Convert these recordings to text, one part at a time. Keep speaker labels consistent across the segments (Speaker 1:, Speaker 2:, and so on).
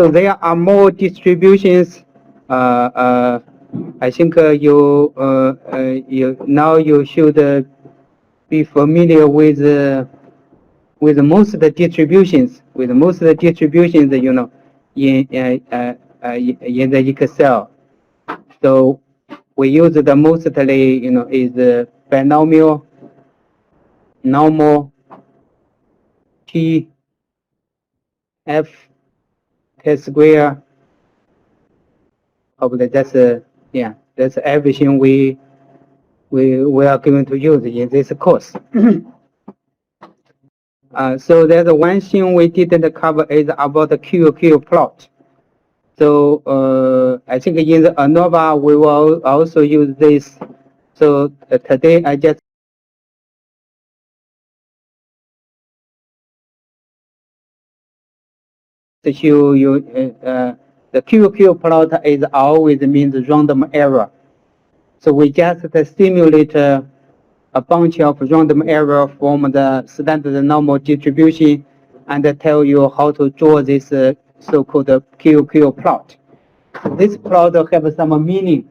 Speaker 1: So there are more distributions. I think you now you should be familiar with most of the distributions. With most of the distributions, you know, in the Excel. So we use the mostly, you know, is binomial, normal, T, F, T-square. Probably that's yeah, that's everything we are going to use in this course. So there's one thing we didn't cover is about the Qrq plot. So I think in the ANOVA we will also use this. So today I just show you the Qrq plot is always means random error. So we just simulate a bunch of random error from the standard normal distribution and tell you how to draw this so-called Qrq plot. This plot has some meaning.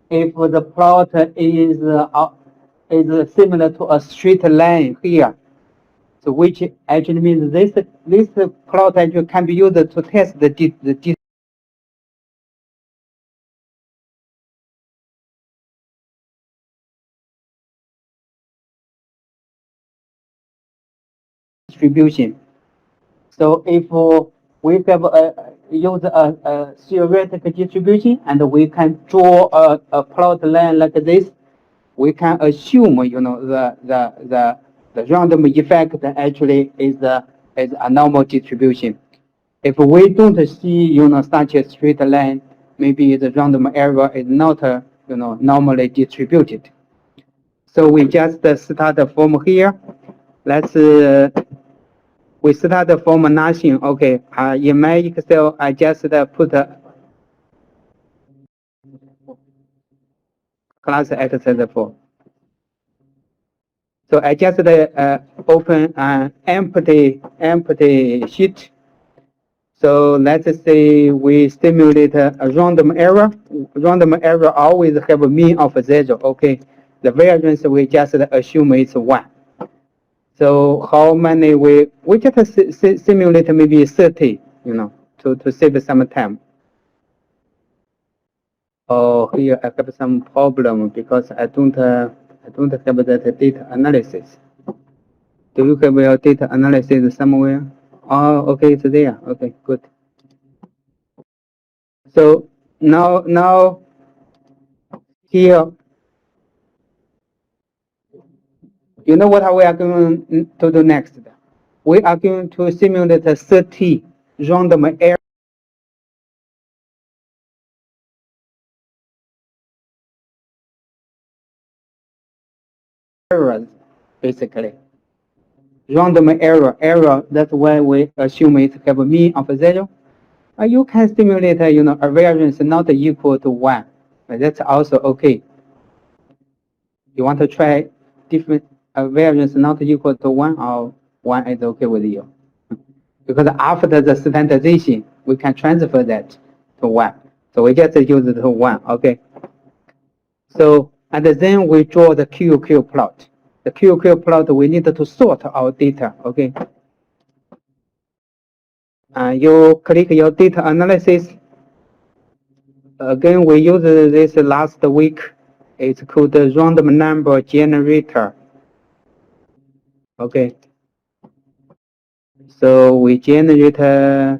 Speaker 1: If the plot is similar to a straight line here, so which actually means this plot actually can be used to test the distribution. So if we have use a theoretical distribution and we can draw a plot line like this, we can assume, you know, the random effect actually is a normal distribution. If we don't see, you know, such a straight line, maybe the random error is not, you know, normally distributed. So we just start from here. Let's we start from nothing. Okay, in my Excel, I just put class exercise 4. So I just open an empty sheet. So let's say we simulate a random error. Random error always have a mean of 0. Okay, the variance we just assume is 1. So how many we just simulate maybe 30, you know, to save some time. Oh, here I have some problem because I don't have that data analysis. Do you have your data analysis somewhere? Oh, okay, it's there. Okay, good. So now here, you know what we are going to do next? We are going to simulate 30 random errors, basically. Random error, that's why we assume it have a mean of 0. You can simulate, you know, a variance not equal to 1. But that's also okay. You want to try different variance not equal to 1, or 1 is okay with you? Because after the standardization, we can transfer that to 1. So we just use it to 1, okay? So, and then we draw the Qrq plot. The Qrq plot, we need to sort our data, okay? You click your data analysis. Again, we used this last week. It's called the random number generator. Okay. So we generate here.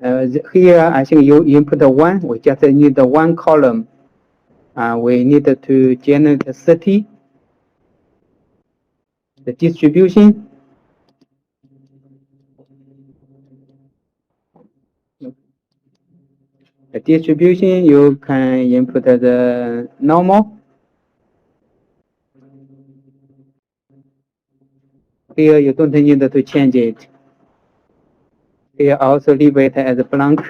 Speaker 1: I think you input 1. We just need the 1 column. We need to generate 30. The distribution. The distribution, you can input the normal. Here you don't need to change it. Here also leave it as blank.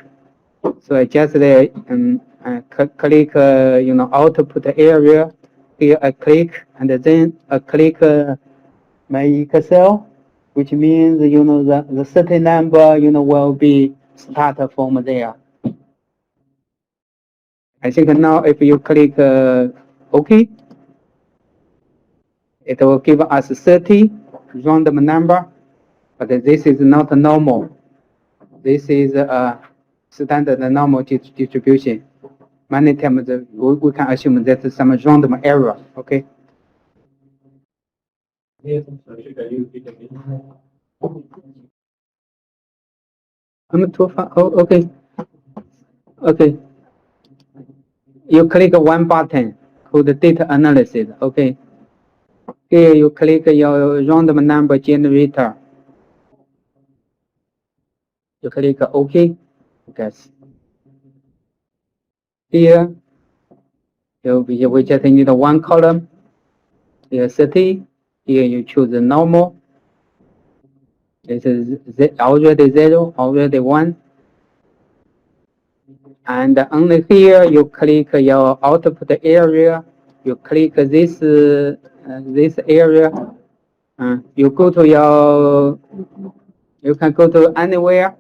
Speaker 1: So I just click, you know, output area. Here I click, and then I click my Excel, which means, you know, the certain number, you know, will be start from there. I think now if you click OK, it will give us 30 random number, but this is not normal. This is a standard normal distribution. Many times we can assume that some random error. Okay. I'm too far. Oh, okay. Okay. You click one button called data analysis. Okay. Here you click your random number generator. You click OK. Yes. Here we just need one column. Here 30. Here you choose the normal. This is already 0, already 1. And only here you click your output area. You click this area. You go to your. You can go to anywhere.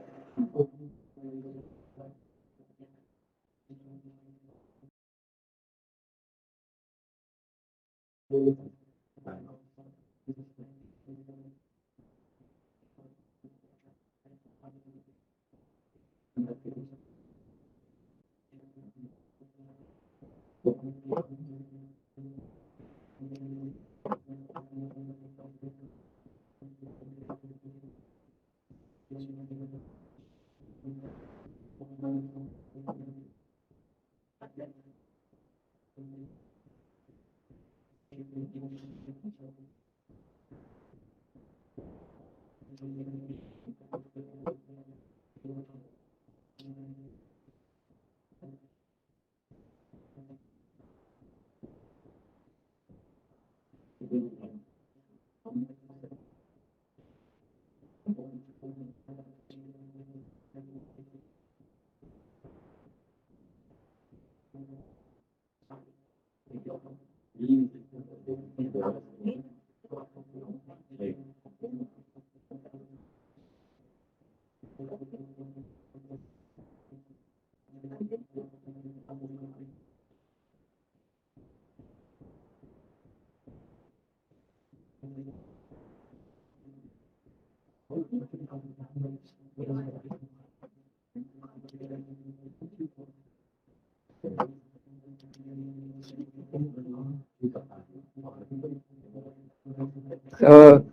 Speaker 1: So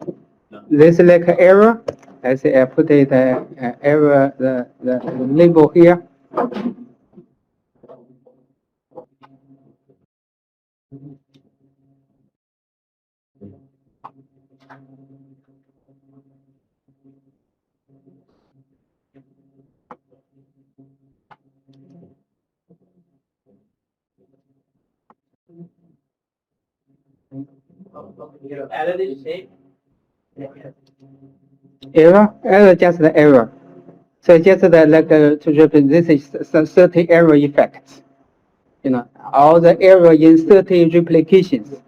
Speaker 1: this is like error. I say I put it error the label here. Error, just the error. So just the, like to represent this is 30 error effects. You know, all the error in 30 replications.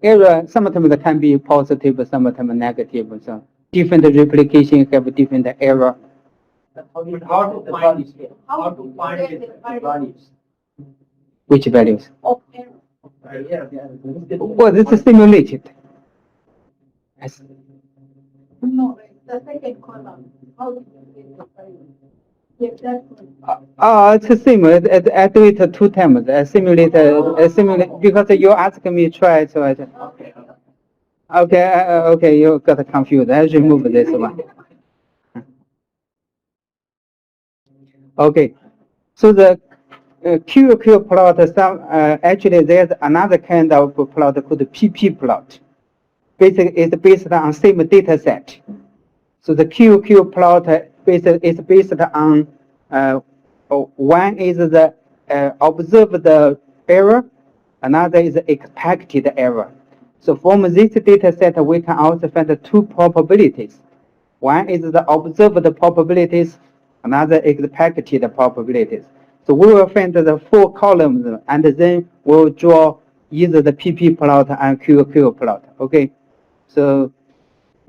Speaker 1: Error sometimes can be positive, sometimes negative. So different replication have different error.
Speaker 2: How to find the values?
Speaker 1: Which values?
Speaker 2: Of error.
Speaker 1: Well, this is simulated. Yes.
Speaker 2: No, the second column. How do you get the value? Yes, that's one.
Speaker 1: It's the same. I do it 2 times. I simulate because you asked me to try. So I said, okay, you got confused. I remove this one. Okay, so the Qrq plot. Actually, there's another kind of plot called PP plot. Basically, it's based on same data set. So the Qrq plot is based on one is the observed error, another is expected error. So from this data set, we can also find 2 probabilities. One is the observed probabilities, another expected probabilities. So we will find the 4 columns, and then we'll draw either the PP plot and Qrq plot. Okay, so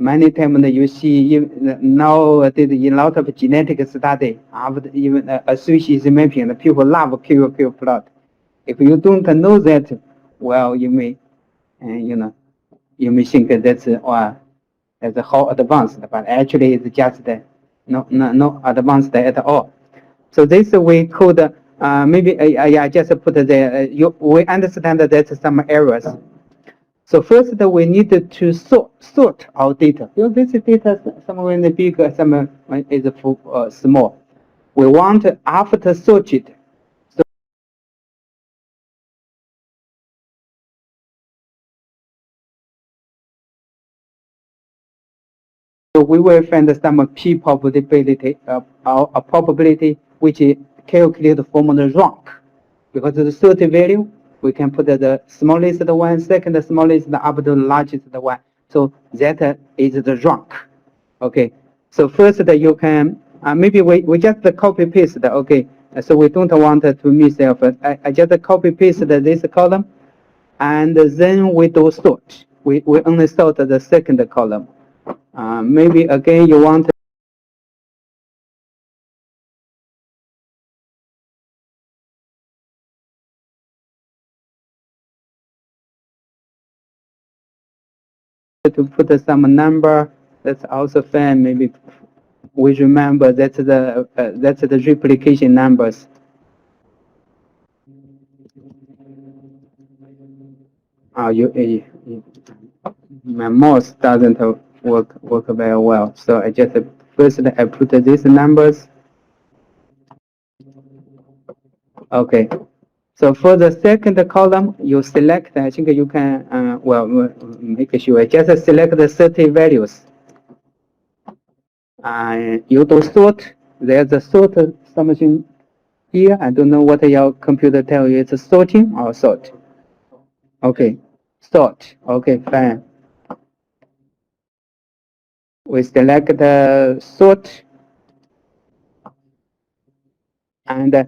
Speaker 1: many times you see nowadays in a lot of genetic study, after even association mapping, the people love Qrq plot. If you don't know that, well, you may, you may think that's how advanced, but actually it's just not advanced at all. So this we could maybe I just put the we understand that there's some errors. So first we need to sort our data. This data somewhere in the big, some is small. We want after sort it. So we will find some p probability, a probability which is calculated from the rank. Because the certain value, we can put the smallest one, second smallest up to the largest one. So that is the rank. Okay. So first you can maybe we just copy paste. Okay. So we don't want to miss it. I just copy paste this column, and then we do sort. We only sort the second column. Maybe again you want to put some number. That's also fine. Maybe we remember that's the replication numbers. My mouse doesn't work very well, so I just first I put these numbers. Okay. So for the second column, you select. I think you can make sure just select the 30 values. You do sort. There's a sort something here. I don't know what your computer tell you. It's sorting or sort. Okay, sort. Okay, fine. We select the sort, and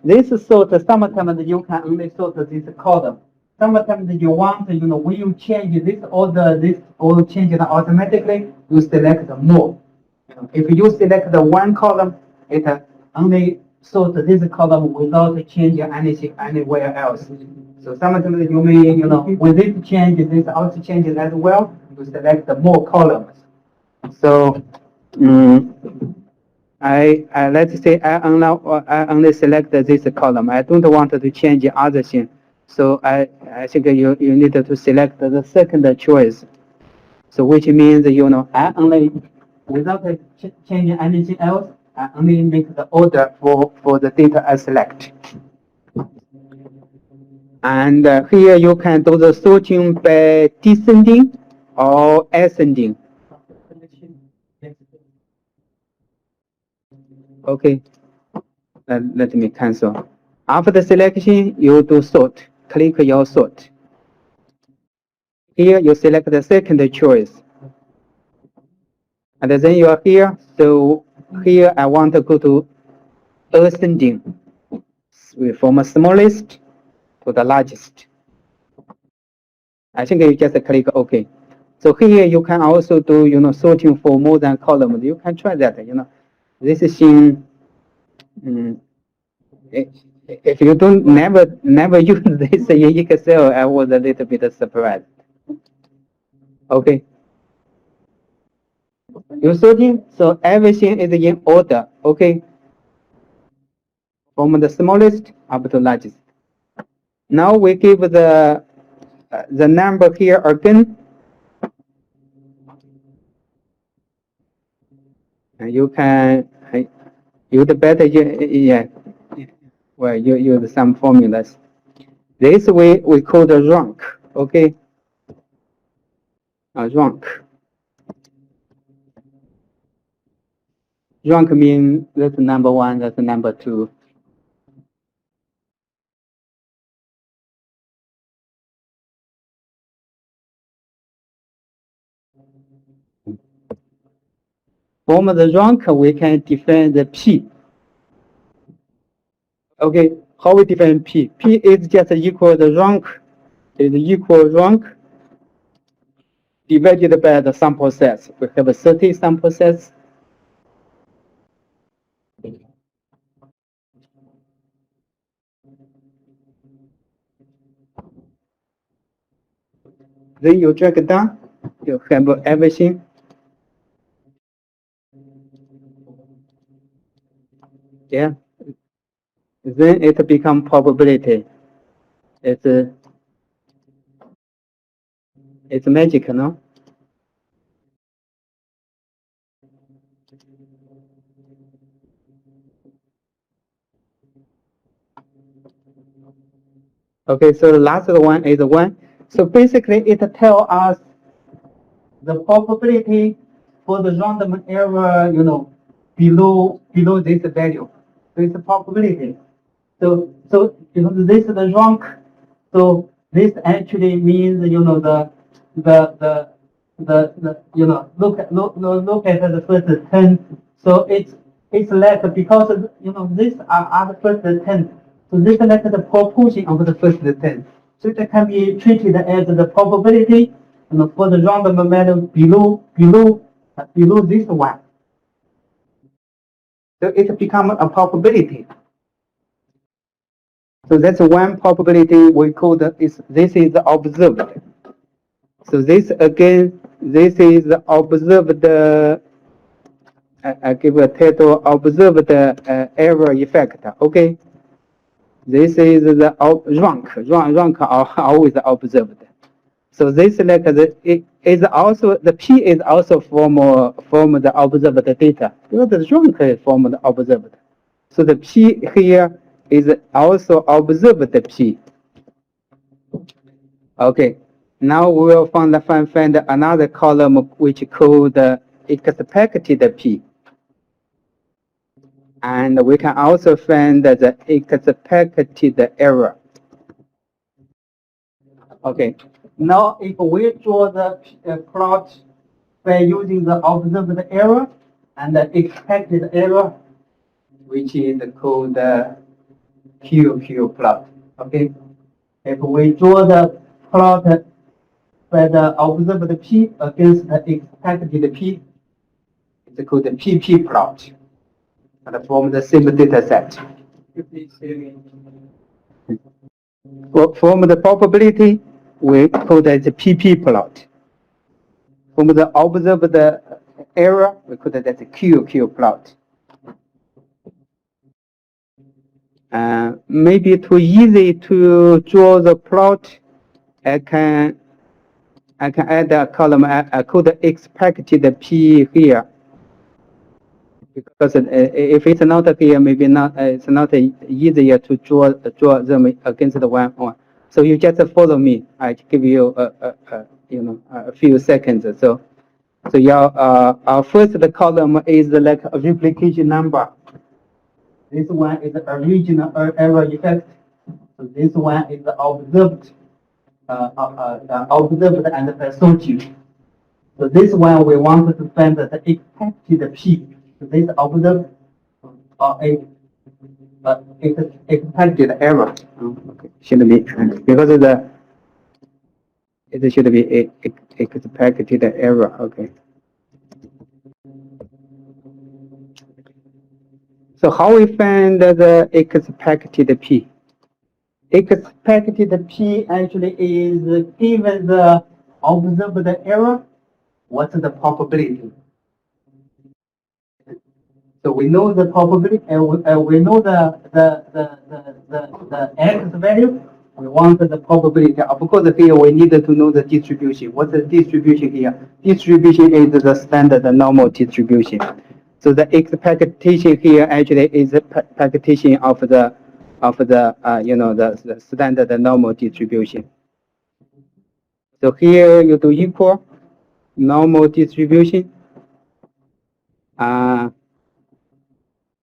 Speaker 1: this sort. Sometimes you can only sort this column. Sometimes you want, when you change this order, this all changes automatically. You select more. If you select the one column, it only sort this column without changing anything anywhere else. So sometimes you may, with this change, this also changes as well. You select more columns. So I let's say I only select this column. I don't want to change other thing. So I think you need to select the second choice. So which means I only without changing anything else, I only make the order for the data I select. And here you can do the sorting by descending or ascending. Okay, let me cancel. After the selection, you do sort. Click your sort. Here you select the second choice. And then you are here. So here I want to go to ascending from smallest to the largest. I think you just click OK. So here you can also do sorting for more than columns. You can try that. This is in if you don't never use this in Excel, I was a little bit surprised. Okay. You're sorting, so everything is in order. Okay. From the smallest up to largest. Now we give the number here again. And you can use better, yeah. Well, you use some formulas. This way we call the rank. Okay. Rank. Rank means that's number one, that's number two. From the rank, we can define the P. Okay, how we define P? P is just equal the rank, is equal rank divided by the sample size. We have 30 sample sets. Then you drag it down, you have everything. Yeah. Then it become probability. It's magic, no? Okay, so the last one is 1. So basically, it tells us the probability for the random error, below this value. So it's a probability. So this is the rank. So this actually means look at the first 10. So it's like because these are the first 10. So this is like the proportion of the first 10. So it can be treated as the probability for the random value below this one. So it becomes a probability. So that's one probability we call this is observed. So this again, this is observed. I give a title: observed error effect. Okay. This is the rank are always observed. So this like it is also the P is also from the observed data. The rank is from the observed. So the P here is also observed P. Okay. Now we will find another column which called expected P. And we can also find the expected error. Okay. Now if we draw the plot by using the observed error and the expected error, which is called the Qrq plot. Okay. If we draw the plot by the observed P against the expected P, it's called the PP plot. And from the same data set. From the probability, we call that the PP plot. From the observed error, we call that the Qrq plot. Maybe too easy to draw the plot. I can add a column. I call the expected P here. Because if it's not here, maybe not. It's not easier to draw them against the one. So you just follow me. I give you a few seconds. So our first column is like a replication number. This one is a original error effect. So this one is observed and assumption. So this one we want to find the expected P. So this observed expected error. Okay. Should be because it should be expected error. Okay. So how we find the expected P? Expected P actually is given the observed error. What's the probability? So we know the probability, we know the X value. We want the probability. Of course, here we need to know the distribution. What's the distribution here? Distribution is the standard normal distribution. So the expectation here actually is the expectation of the standard normal distribution. So here you do equal normal distribution.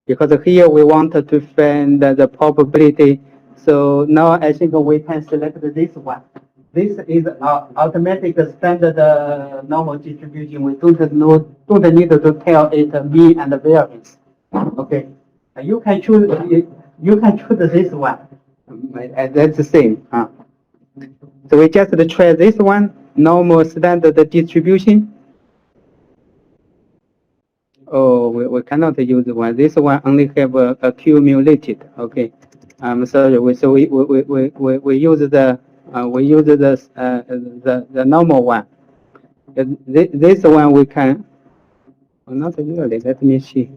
Speaker 1: Because here we wanted to find the probability. So now I think we can select this one. This is automatic standard normal distribution. We don't need to tell it mean and variance. Okay, you can choose this one. That's the same. So we just try this one. normal standard distribution. Oh, we cannot use one. This one only have accumulated. Okay, I'm sorry. We use the the normal one. This one we can. Oh, not really. Let me see.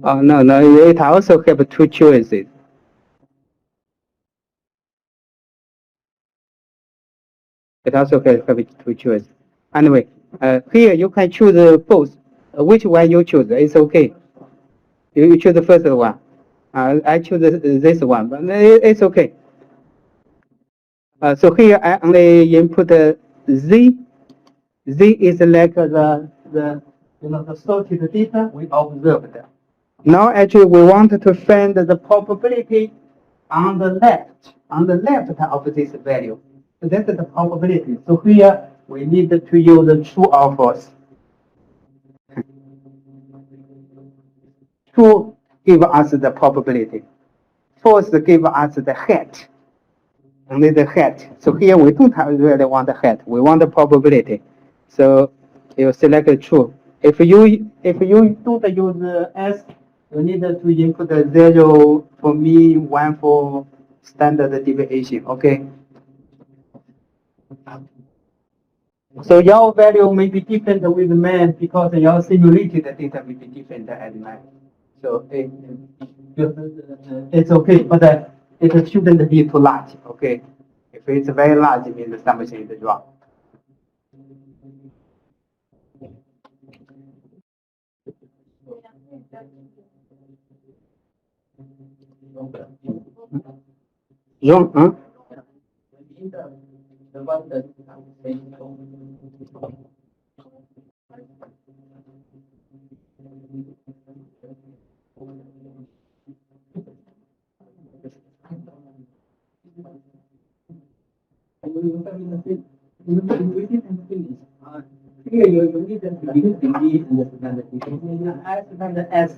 Speaker 1: Oh no, it also have two choices. It also have two choices. Anyway, here you can choose both. Which one you choose? It's okay. You choose the first one. I choose this one, but it's okay. So here I only input z. Z is like the the sorted data we observed. Now actually we want to find the probability on the left of this value. So that's the probability. So here we need to use true or false. True give us the probability. False give us the hat. Only the hat. So here we don't really want the hat. We want the probability. So you select true. If you don't use S, you need to input 0 for mean, 1 for standard deviation. Okay. So your value may be different with man because your simulated data may be different at man. So it's okay, but it shouldn't be too large. Okay. If it's very large, it means something is wrong. Wrong, huh? Here you need to use the D and the S.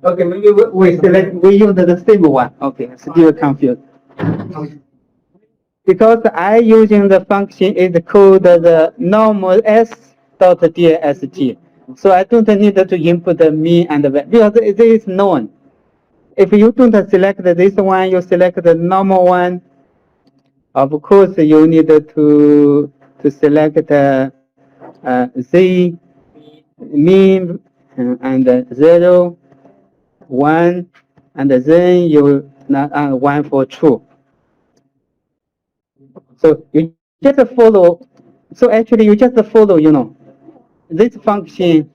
Speaker 1: Okay, maybe we select, we use the same one. Okay, still confused. Because I using the function is called the normal S dot DST. So I don't need to input the mean and the because this is known. If you don't select this one, you select the normal one. Of course, you need to select Z mean and 0, 1, and then you 1 for true. So you just follow. So actually, you just follow. This function.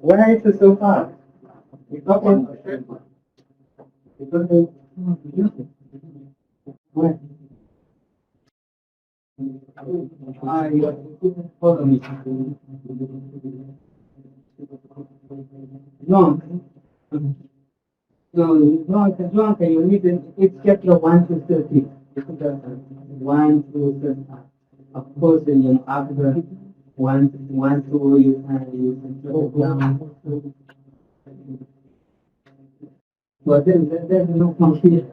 Speaker 1: Why is it so far? Okay. Follow me. Wrong. So wrong. You need it's just the 1 to 30. 1 to 30. Of course, after 1 to you can go down. But then there's no confusion.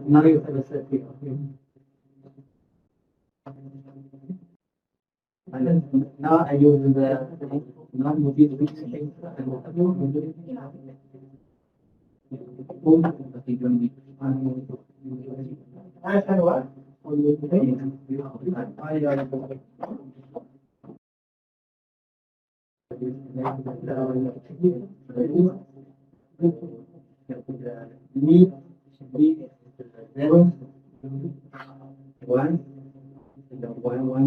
Speaker 1: Now you have a set here. And now I use the non-moving me, 0, 1, 1, 1.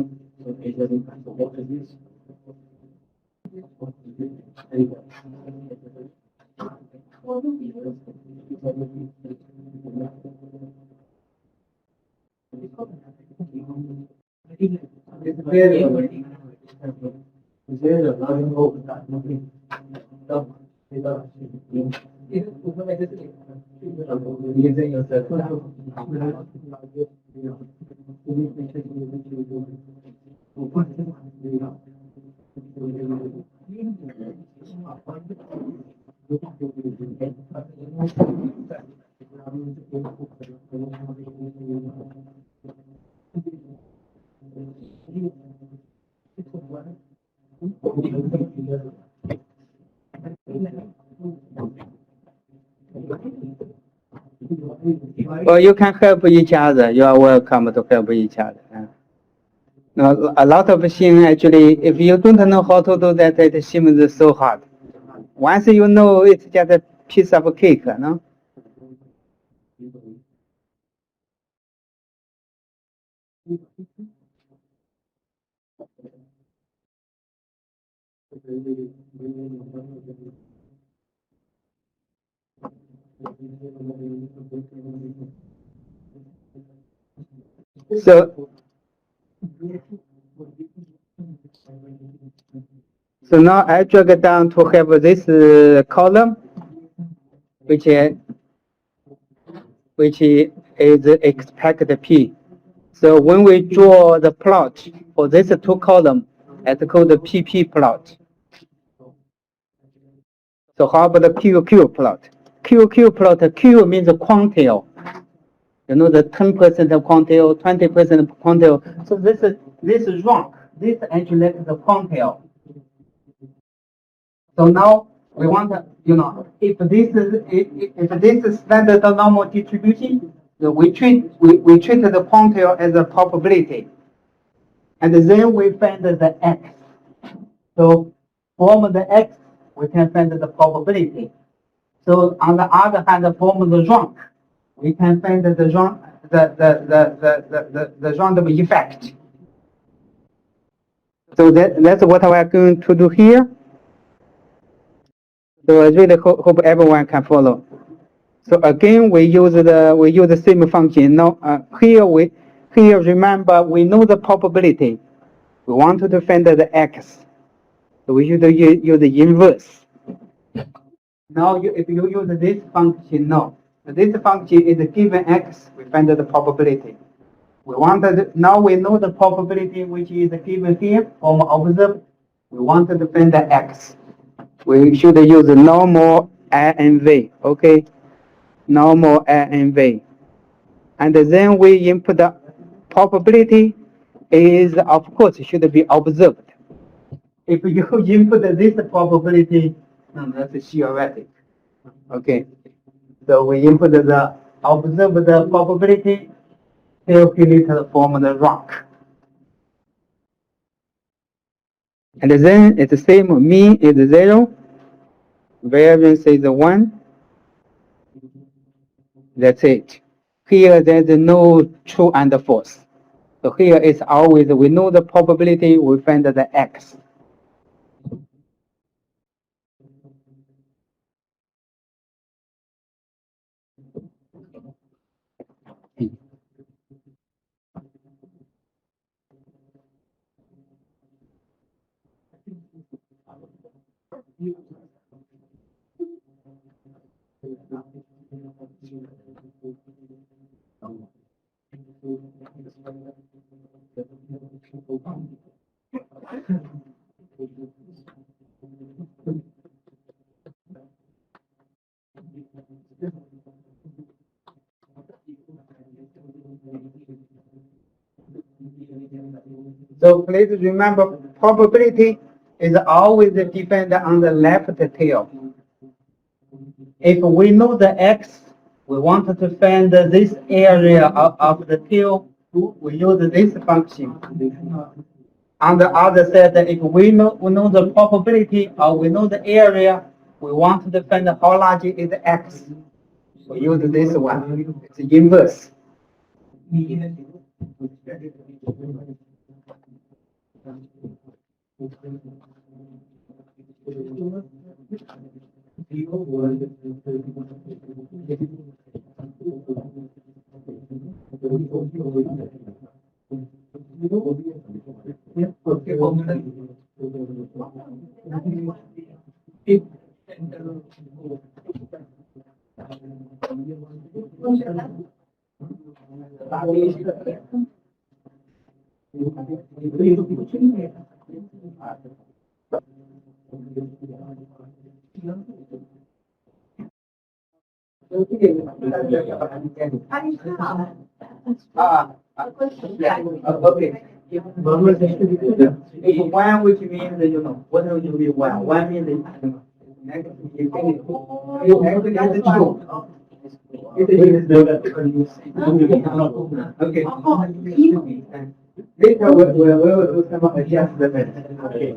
Speaker 1: Well, you can help each other. You are welcome to help each other. Now, a lot of things actually, if you don't know how to do that, it seems so hard. Once you know, it's just a piece of cake, no? So now I drag down to have this column, which is expected P. So when we draw the plot for these two columns, it's called the PP plot. So how about the Qrq plot? Qrq plot, Q means quantile. You know, the 10% of quantile, 20% of quantile. So this is wrong. This actually is the quantile. So now we want to, if this is standard normal distribution, we treat the quantile as a probability, and then we find the x. So from the x, we can find the probability. So on the other hand, from the rank, we can find the random effect. So that's what we are going to do here. So I really hope everyone can follow. So again, we use the same function. Now here remember we know the probability. We want to find the x. So we should use the inverse. Now if you use this function, this function is given x. We find the probability. Now we know the probability which is given here from observed. We want to find the x. We should use normal I and V, okay? Normal I and V. And then we input the probability is, of course, should be observed. If you input this probability, that's theoretic. Okay. So we input the observed probability, calculated from the rock. And then it's the same, mean is 0, variance is 1. That's it. Here there's no true and false. So here it's always, we know the probability, we find the x. So please remember, probability is always dependent on the left tail. If we know the x, we want to find this area of the tail, we use this function. On the other side, if we know the probability or we know the area, we want to find how large is x. We use this one. It's inverse. Okay. If one, which means what will be one? One means negative infinity. It actually is true. It is okay. Later we will do some adjustment. Okay.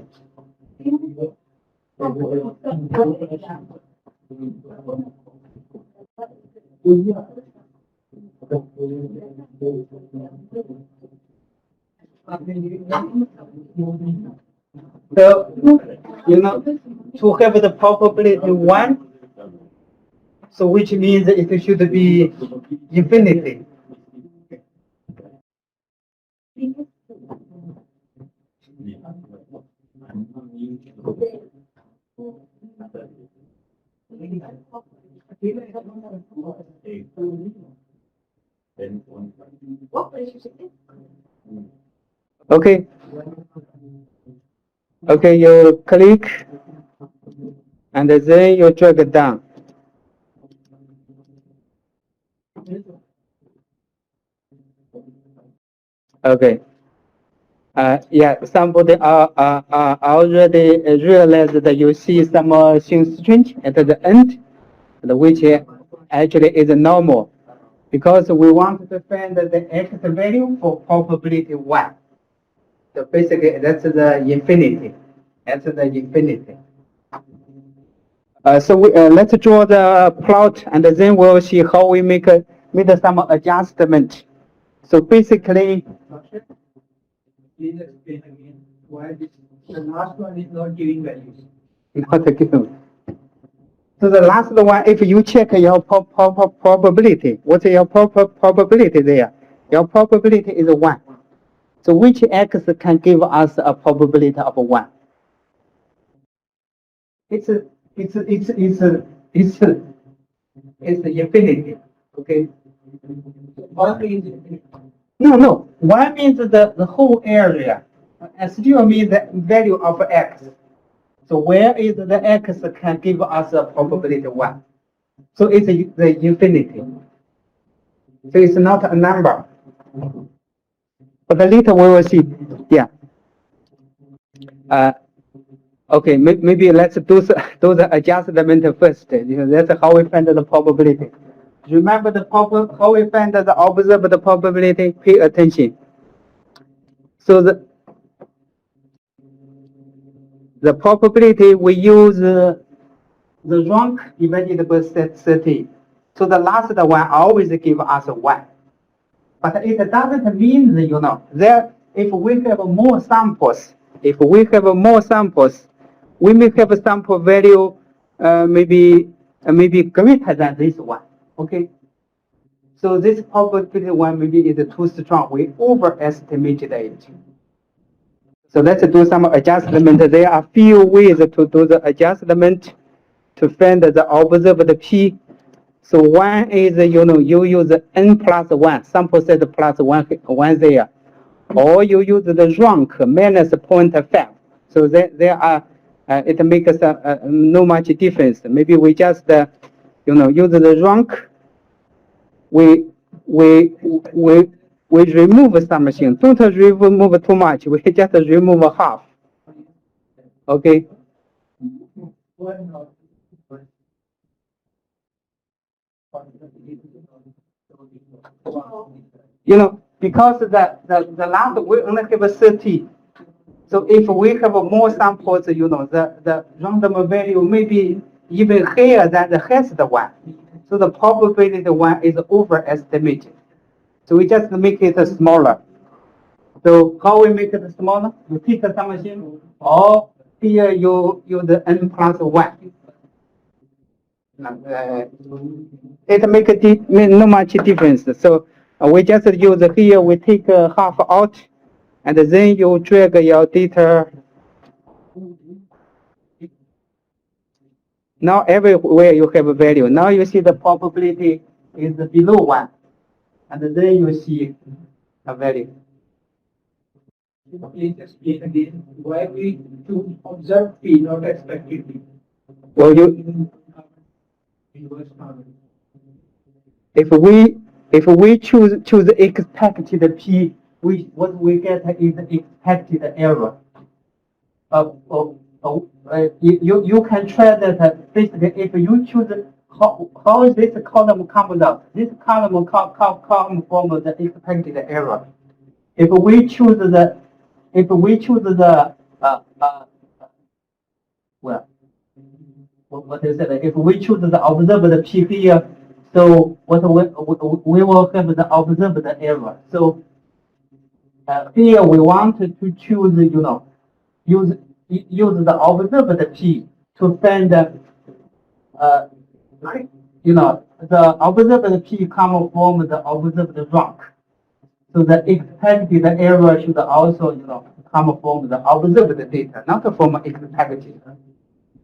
Speaker 1: So, to have the probability 1, so which means it should be infinity. Okay. Okay, you click and then you drag it down. Okay. Yeah, somebody already realized that you see some things strange at the end, which actually is normal, because we want to find the x value for probability 1. So basically, that's the infinity. That's the infinity. So let's draw the plot, and then we'll see how we make some adjustment. So basically, please explain again why the last one is not giving values. Not given. So the last one, if you check your probability, what's your probability there? Your probability is 1. So which x can give us a probability of 1? It's infinity. Okay. No. 1 means the whole area. Still means the value of x. So where is the x can give us a probability 1? So it's the infinity. So it's not a number. But later we will see. Yeah. Okay. Maybe let's do the adjustment first. That's how we find the probability. Remember how we find the observed probability? Pay attention. So the probability we use the rank divided by 30. So the last one always give us 1. But it doesn't mean that if we have more samples, we may have a sample value maybe greater than this one. Okay. So this probability 1 maybe is too strong. We overestimated it. So let's do some adjustment. There are few ways to do the adjustment to find the observed p. So one is you use n plus 1, sample set plus 1 there, or you use the rank minus 0.5. So there are it makes no much difference. Maybe we just use the rank. We remove something. Don't remove too much. We just remove half. Okay. Because the last we only have 30. So if we have more samples, the random value may be even higher than the highest one. So the probability 1 is overestimated. So we just make it smaller. So how we make it smaller? You pick something, or here you use n plus 1. it make no much difference. So we just use here, we take half out, and then you drag your data. Now everywhere you have a value. Now you see the probability is below 1, and then you see a value.
Speaker 3: Please explain again why we to observe P, not expected P.
Speaker 1: Well, if we choose expected P, what we get is expected error. You can try that basically if you choose how this column comes out. This column come from the expected error. If we choose the well, what is it? If we choose the observed P here, so what we will have the observed error. So here we want to choose, use the observed P to find, the observed P come from the observed rank. So the expected error should also, come from the observed data, not from expected.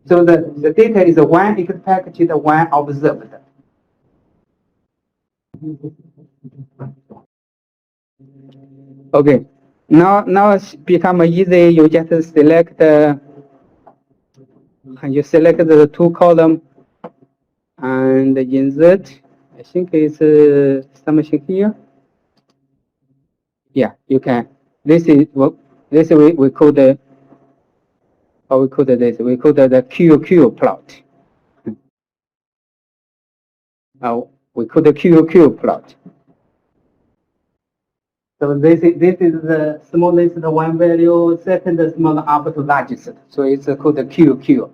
Speaker 1: So the data is one expected, one observed. Okay, now it's become easy. You just select the two column and insert. I think it's something here. Yeah, you can. This is what we call the. How we call this? We call the Qrq plot. We call the Qrq plot. So this is the smallest one value, second small up to largest. So it's called the Qrq.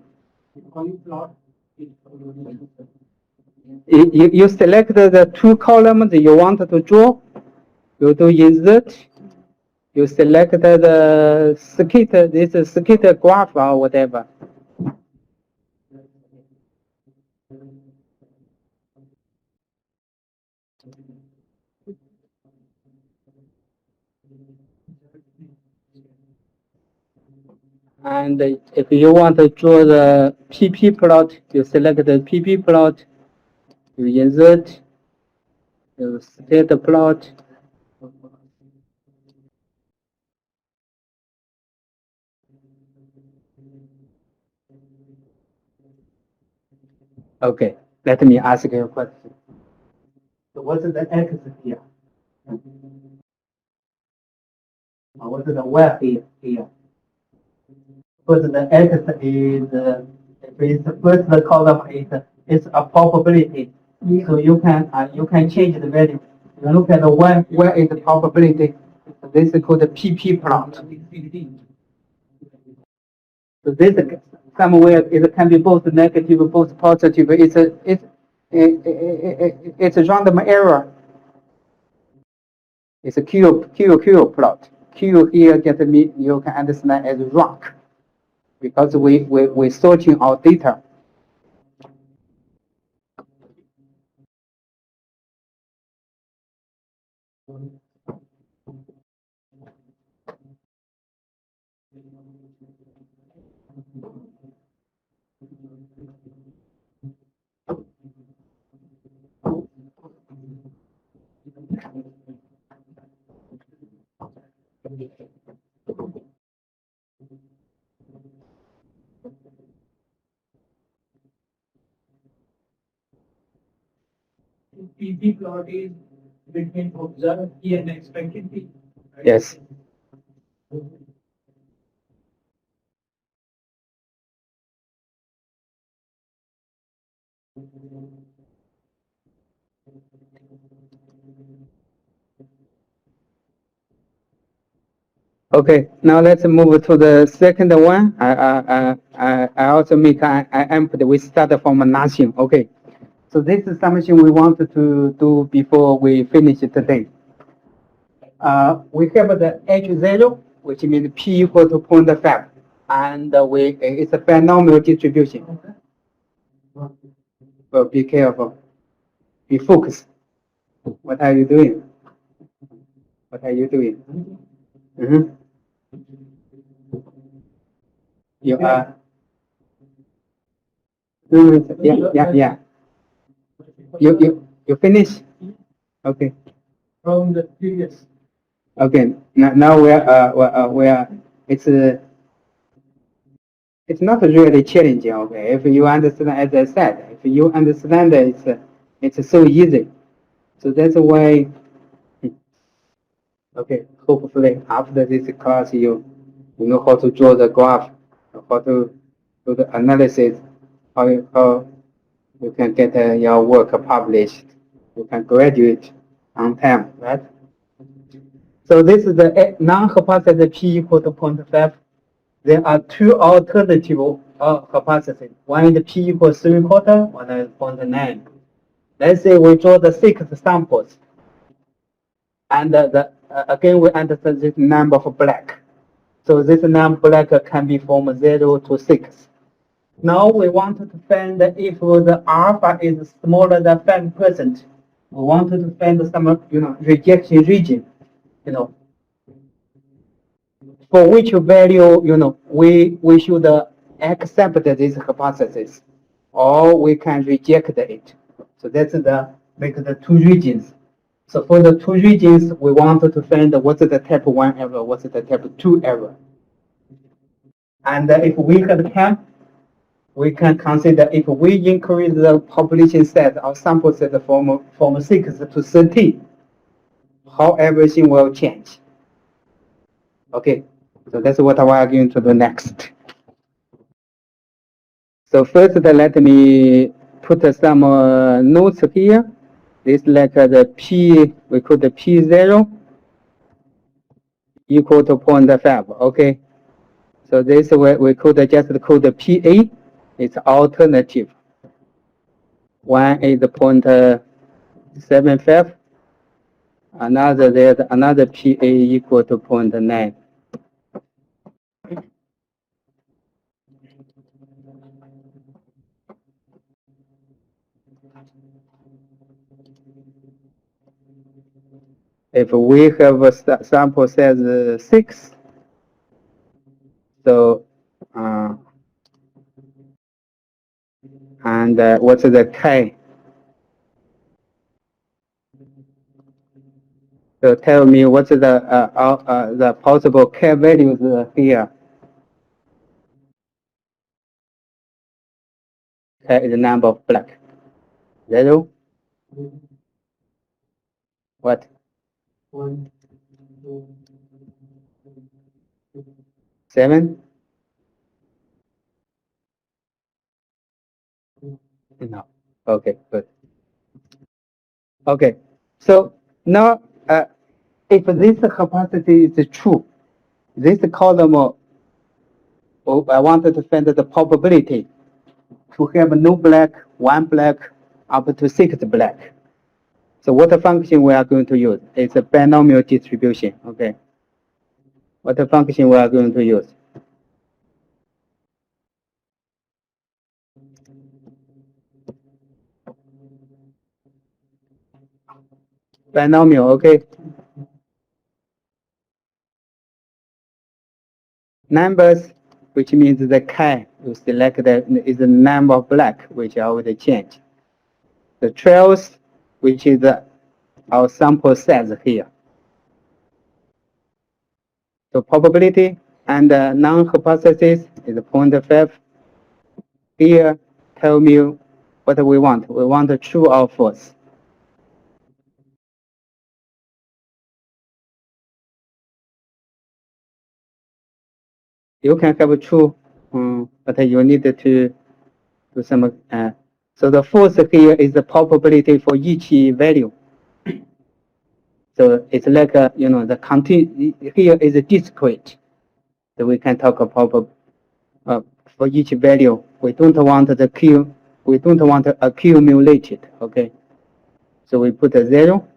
Speaker 1: You select the two columns you want to draw. You do insert. You select the scatter, this is scatter graph or whatever. And if you want to draw the PP plot, you select the PP plot, you insert, you scatter plot. Okay, let me ask you a question. So what's the X here? What's the Y here? Because the X is, if it's the first column is a probability. So you can change the value. You look at the Y, where is the probability? This is called the PP plot. So this somewhere it can be both negative, both positive. It's a random error. It's a Qrq plot. Q here just mean you can understand as rank, because we sorting our data.
Speaker 3: PP plot is between observed P and expected P. Right?
Speaker 1: Yes. Okay, now let's move to the second one. I also make an input. We start from nothing. Okay, so this is something we wanted to do before we finish today. We have the H0, which means P equal to 0.5, and it's a binomial distribution. Well, be careful. Be focused. What are you doing? What are you doing? Mm-hmm. You are. Yeah. You finish? Okay.
Speaker 3: From the previous.
Speaker 1: Okay. Now we're it's not really challenging. Okay. If you understand, as I said, if you understand, it's so easy. So that's why. Okay. Hopefully, after this class, you know how to draw the graph, how to do the analysis, how you can get your work published. You can graduate on time, right? So this is the non-hypothesis P equal to 0.5. There are two alternative hypotheses. One is P equals 3/4, one is 0.9. Let's say we draw the 6 samples. And again, we understand this number of black. So this number black can be from 0 to 6. Now we want to find if the alpha is smaller than 5%. We want to find some, rejection region, for which value, we should accept this hypothesis, or we can reject it. So that's make the two regions. So for the two regions, we want to find what's the type 1 error, what's the type 2 error. And if we have time, we can consider if we increase the population size or sample size from 6 to 13, how everything will change. Okay, so that's what we are going to do next. So first, let me put some notes here. This like the P, we call the P0 equal to 0.5. Okay, so this we could just call the PA. It's alternative. One is 0.75. Another PA equal to 0.9. If we have a sample size 6, so and what's the K? So tell me what's the possible K values here. K is the number of black. 0. What?
Speaker 3: 1, 2,
Speaker 1: 7. No. Okay, good. Okay, so now if this hypothesis is true, this column, I wanted to find the probability to have no black, 1 black, up to 6 black. So what function we are going to use? It's a binomial distribution, okay? What function we are going to use? Binomial, okay? Numbers, which means the K, you select is the number of black, which I would change. The trails, which is our sample size here. So probability and non-hypothesis is 0.5. Here, tell me what we want. We want true or false. You can have a true, but you need to do some. So the false here is the probability for each value. So it's like the here is a discrete. So we can talk about for each value. We don't want the Q. We don't want to accumulate it. Okay. So we put a 0.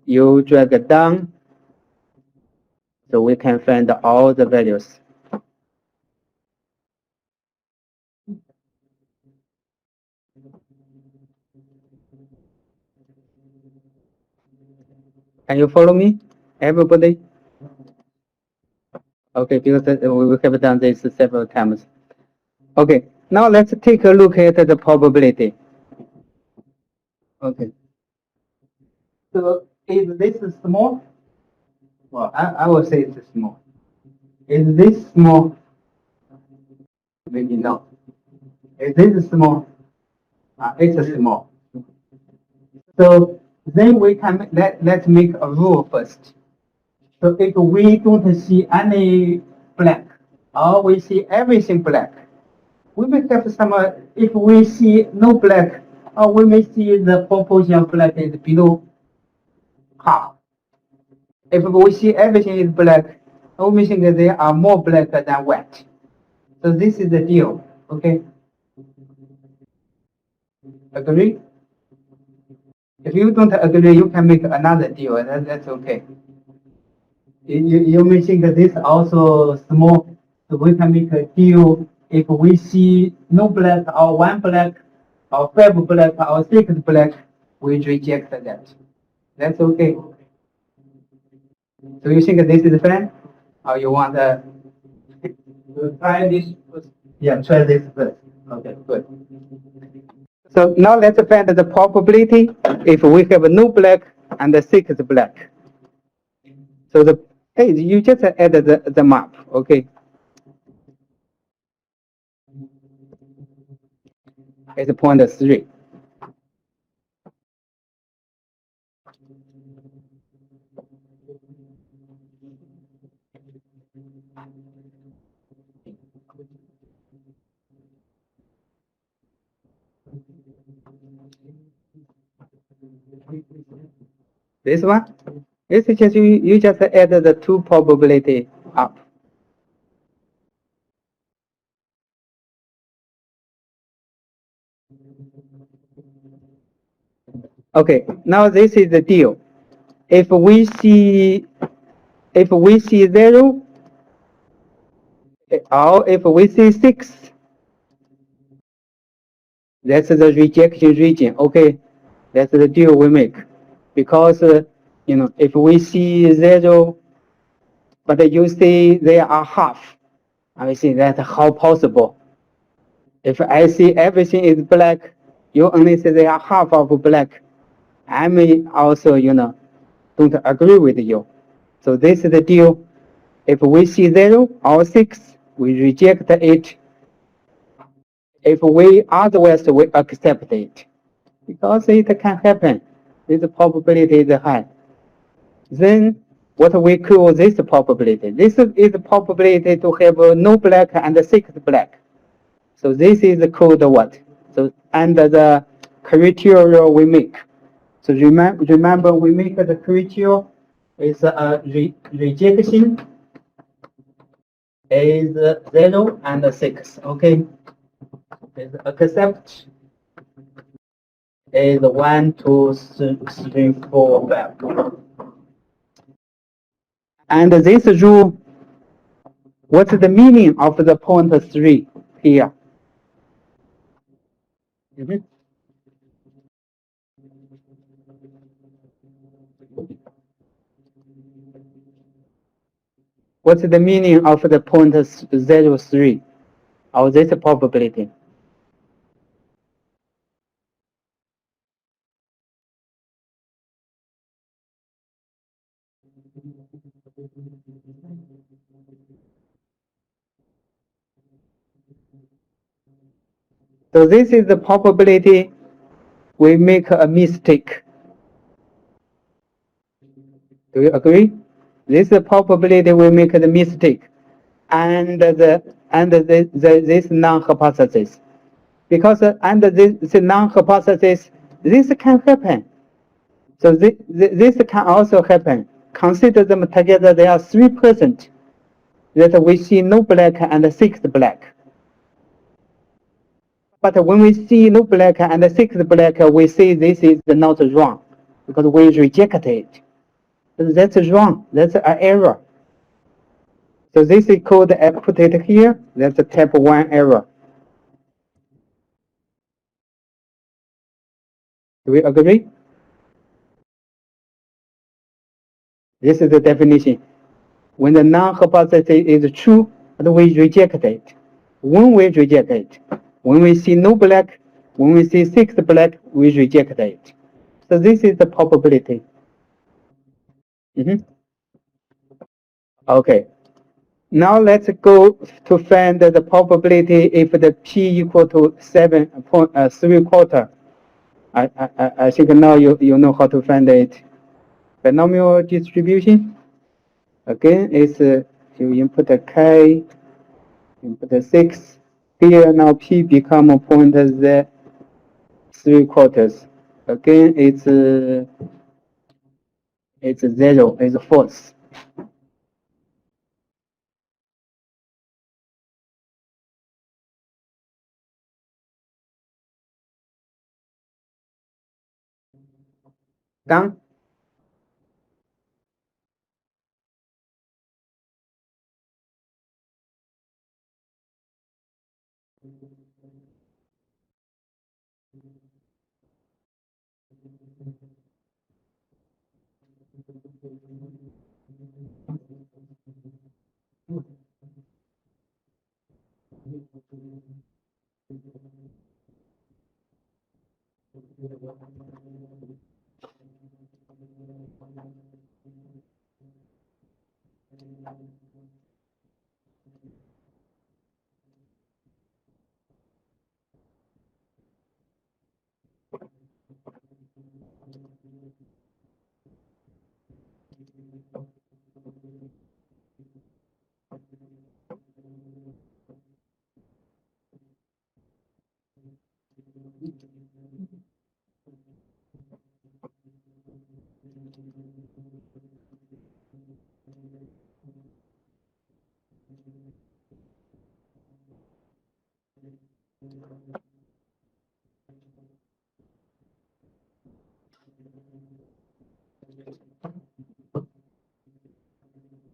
Speaker 1: You drag it down. So we can find all the values. Can you follow me, everybody? Okay, because we have done this several times. Okay, now let's take a look at the probability. Okay. So is this small? Well, I will say it's small. Is this small? Maybe not. Is this small? It's small. So then we can let's make a rule first. So if we don't see any black, or we see everything black, we may have some. If we see no black, or we may see the proportion of black is below half. If we see everything is black, we may think that there are more black than white. So this is the deal. Okay. Agree? If you don't agree, you can make another deal. That's okay. You may think that this also small, so we can make a deal. If we see no black or one black or five black or six black, we reject that. That's okay. So you think this is fair? Or you want to
Speaker 3: Try this first.
Speaker 1: yeah, try this first. Okay, good. So now let's find the probability if we have no black and six black. So hey, you just add the map, okay? It's 0.3. This one? This is just you just add the two probability up. Okay, now this is the deal. If we see 0, or if we see 6, that's the rejection region. Okay, that's the deal we make. Because if we see 0, but you see there are half, I see that how possible. If I see everything is black, you only see there are half of black. I may also, don't agree with you. So this is the deal. If we see 0 or 6, we reject it. If we otherwise, we accept it. Because it can happen. This probability is high. Then what we call this probability? This is the probability to have no black and 6 black. So this is called what? So under the criteria we make. So remember we make the criteria is a rejection is 0 and 6. Okay. Is accept is 1, 2, 3, 4, 5. And this rule, what's the meaning of the point 3 here? Mm-hmm. What's the meaning of the point 0.3 of this probability? So this is the probability we make a mistake. Do you agree? This is the probability we make the mistake, and this non-hypothesis. Because under this non-hypothesis, this can happen. So this can also happen. Consider them together, there are 3% that we see no black and 6 black. But when we see no black and 6 black, we say this is not wrong because we reject it. That's wrong. That's an error. So this is called, I put it here, that's a type 1 error. Do we agree? This is the definition. When the null hypothesis is true, we reject it. When we reject it, when we see no black, when we see 6 black, we reject it. So this is the probability. Okay. Now let's go to find the probability if the p equal to 7.3/4. I think now you know how to find it. Binomial distribution. Again, it's you input a k, input a 6. Here now p become 0.3/4. Again, it's 0, it's false. Done.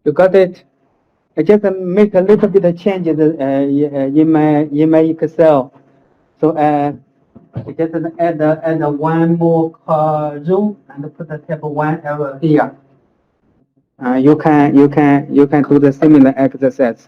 Speaker 1: You got it? I just make a little bit of changes in my Excel. So I just add one more row and put the table 1 error here. You can do the similar exercise.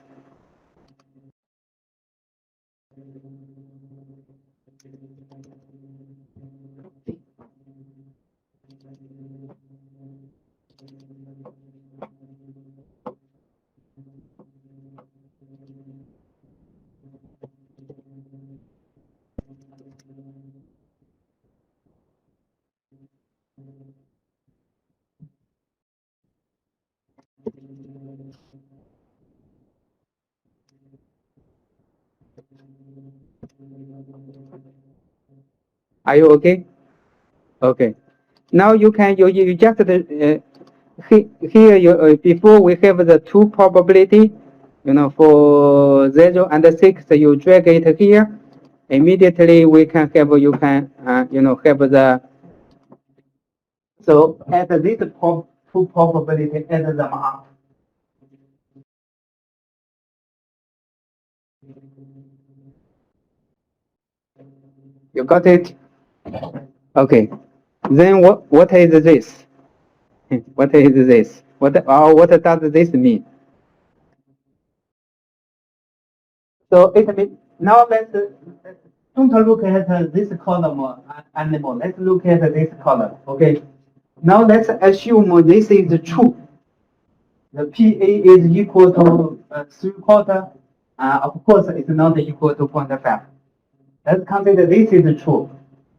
Speaker 1: Are you okay? Okay. Now you just here you before we have the 2 probability, for 0 and 6, you drag it here. Immediately we can have have the. So add these 2 probability, add them up. You got it? Okay. Then what is this? What is this? What does this mean? So it means now don't look at this column anymore. Let's look at this column. Okay. Now let's assume this is true. The PA is equal to 3/4. Of course, it's not equal to 0.5. Let's consider this is true.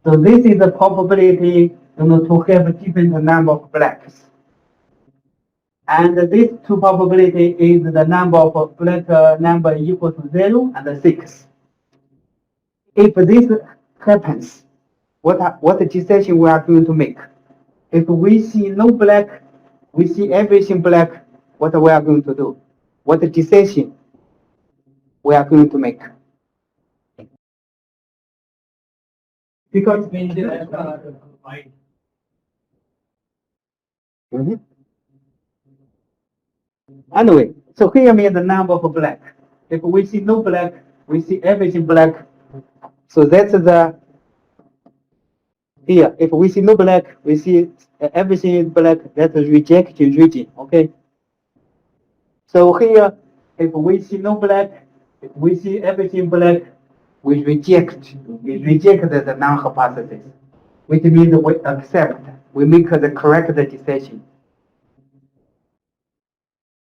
Speaker 1: So this is the probability, to have a different number of blacks. And this 2 probability is the number of black number equal to 0 and 6. If this happens, what decision we are going to make? If we see no black, we see everything black, what we are going to do? What decision we are going to make?
Speaker 3: Because we did right.
Speaker 1: Anyway, so here means the number of black. If we see no black, we see everything black. So that's the here. If we see no black, we see everything is black, that's a rejection region, okay? So here, if we see no black, if we see everything black, we reject the non-hypothesis, which means we accept, we make the correct decision.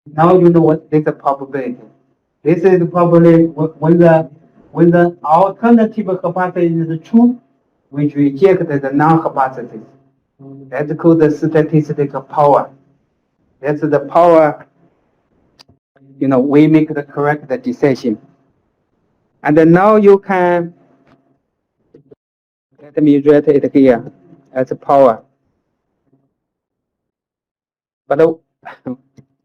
Speaker 1: Now you know what this is probability. This is probably when the alternative hypothesis is true, we reject the non-hypothesis. That's called the statistical power. That's the power, we make the correct decision. And then now you can, let me write it here as power. But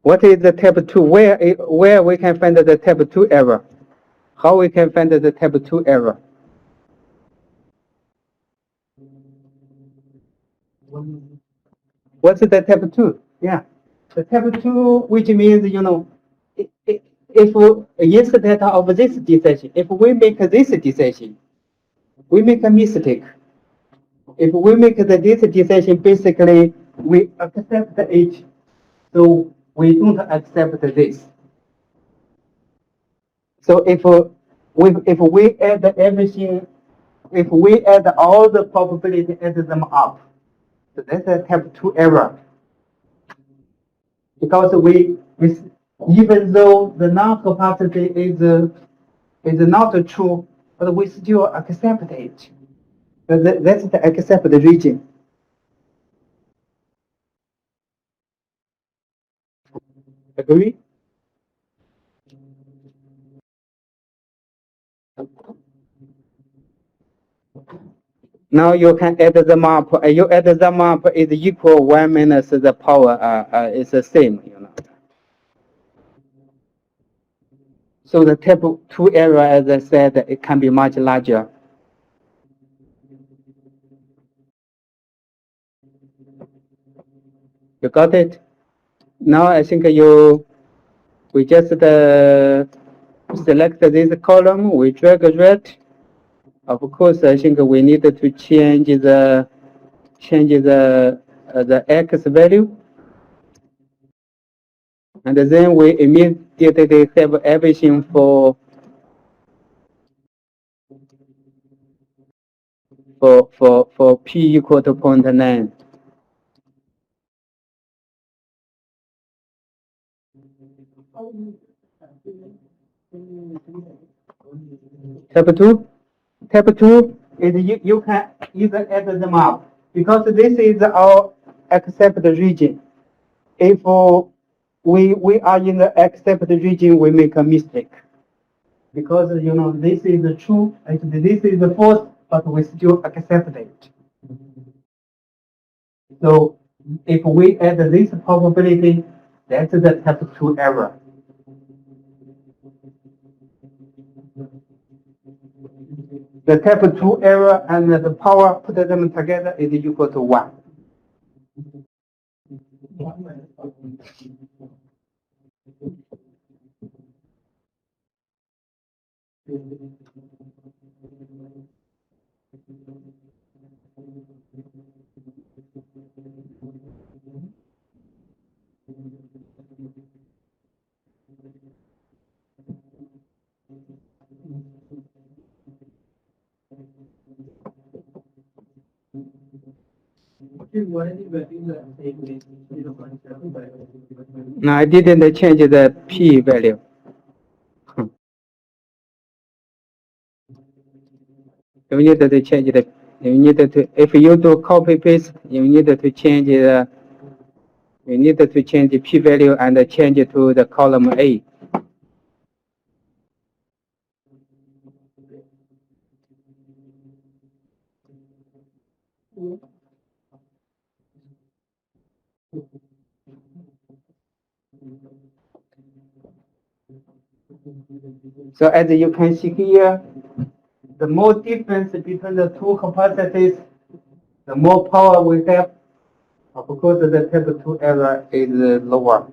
Speaker 1: what is the type 2? Where we can find the type 2 error? How we can find the type 2 error? What's the type 2? Yeah. The type 2, which means, if instead of this decision, if we make this decision, we make a mistake. If we make this decision, basically, we accept it, so we don't accept this. So if we add everything, if we add all the probability, add them up, so that's a type 2 error. Because even though the non-hypothesis is not true, but we still accept it. So that's the accept region. Agree? Now you can add them up. You add them up is equal 1 minus the power. It's the same. So the type 2 error, as I said, it can be much larger. You got it? Now I think we just select this column, we drag right. Of course, I think we need to change the x value, and then we immediately have everything for p equal to 0.9. Type 2 is you can either add them up, because this is our accept region. If we are in the accept region, we make a mistake. Because this is the true, actually this is the false, but we still accept it. So if we add this probability, that's the type 2 error. The type 2 error and the power, put them together, is equal to 1. No, I didn't change the p value. You need to change the. You need to, if you do copy paste, you need to change the. You need to change the p value and change it to the column A. So as you can see here, the more difference between the two hypotheses, the more power we have. Of course, the type 2 error is lower.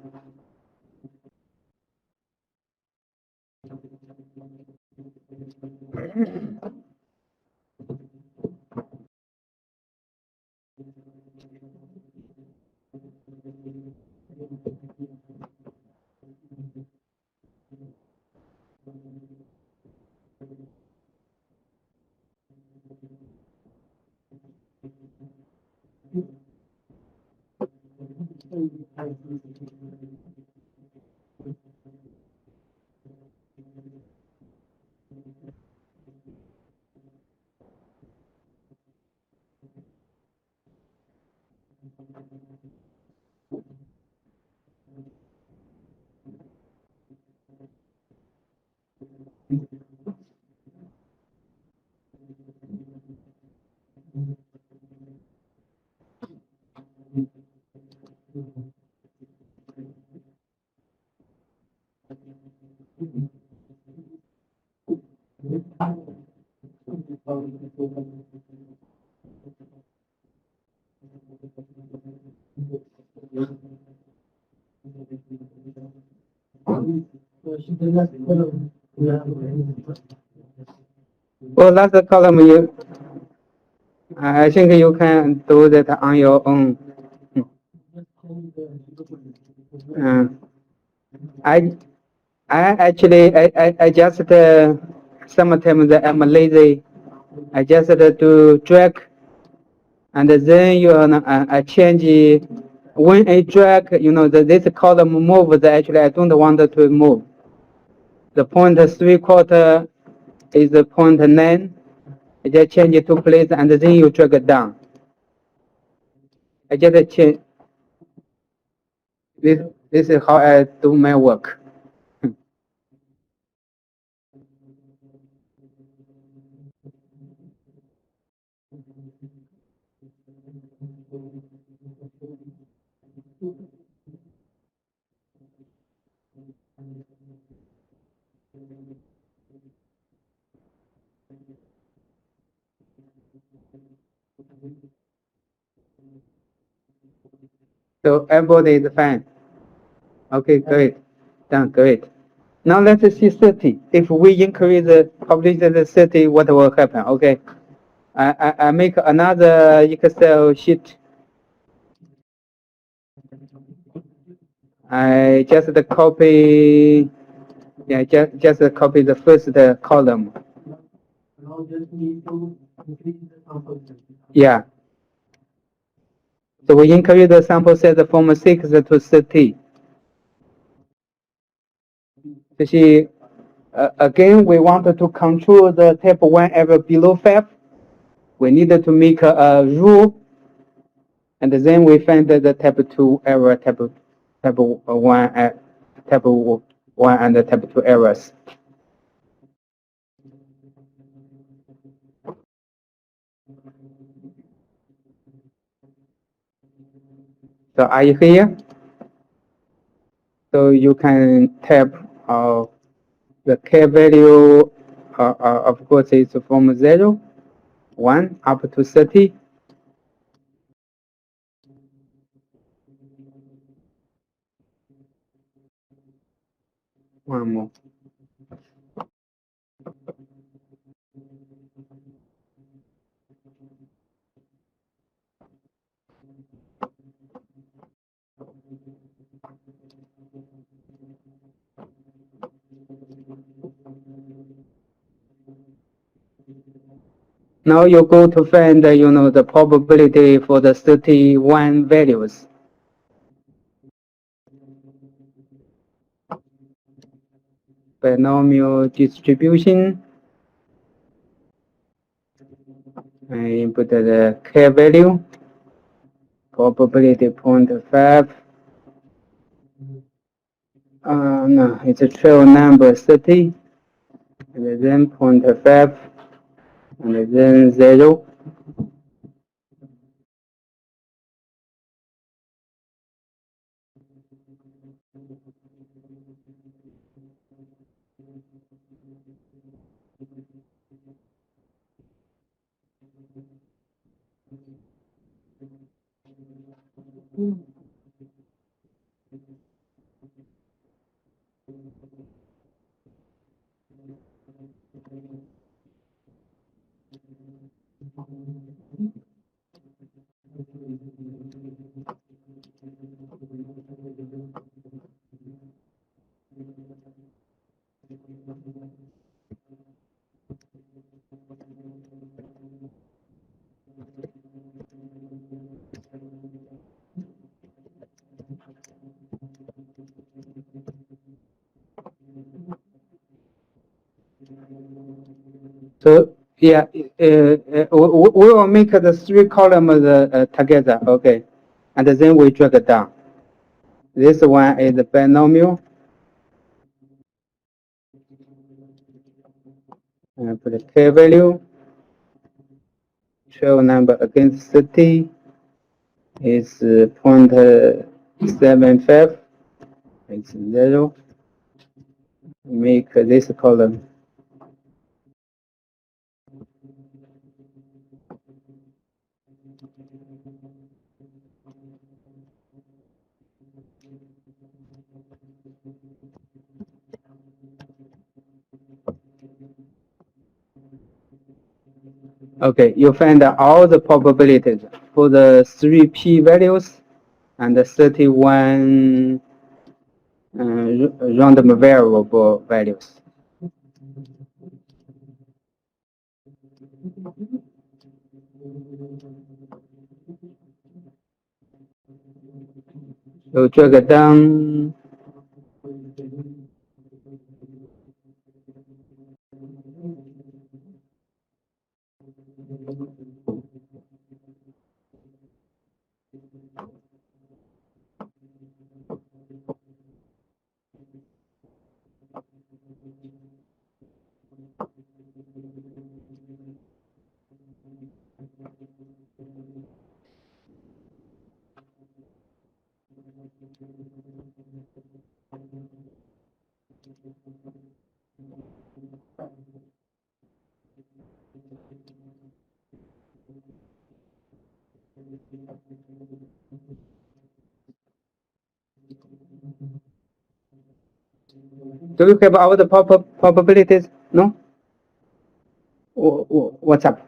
Speaker 1: Well, that's the column you. I think you can do that on your own. Uh, I I just sometimes I'm lazy. I just do drag, and then I change. When I drag, this column moves. Actually, I don't want it to move. The point 3/4 is the point 9. I just change it to place, and then you drag it down. I just change. This is how I do my work. So everybody is fine. Okay, great. Done, great. Now let's see 30. If we increase the population to 30, what will happen? Okay. I make another Excel sheet. I just copy, yeah, just copy the first column.
Speaker 3: Now just need to increase the sample size.
Speaker 1: Yeah. So we increase the sample size from 6 to 30. You see, again, we wanted to control the type 1 error below 5. We needed to make a rule, and then we find the type 2 error, type 1, type 1 and type 2 errors. So are you here? So you can type the k value, of course, is from 0, 1 up to 30. One more. Now you go to find, the probability for the 31 values. Binomial distribution. I input the k value, probability 0.5. No, it's a trail number 30, and then 0.5, and then 0. So yeah, we will make the 3 columns together, okay, and then we drag it down. This one is the binomial. Put the k value. 12 number against 30 is 0.75. It's 0. Make this column. Okay, you find all the probabilities for the 3 p-values and the 31 random variable values. So drag it down. Do you have all the probabilities? No? What's up?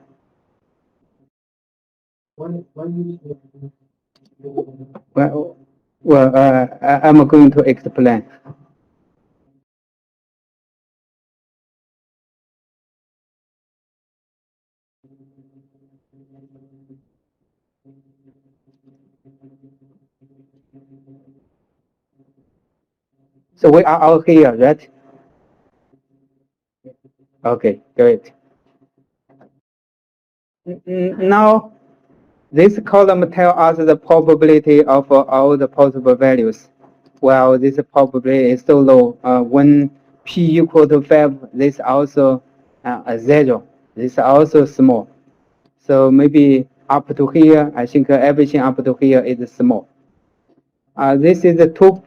Speaker 1: Well, I'm going to explain. So we are all here, right? Okay, great. Now, this column tells us the probability of all the possible values. Well, this probability is so low. When p equal to 5, this also 0. This also small. So maybe up to here, I think everything up to here is small. This is a 2%.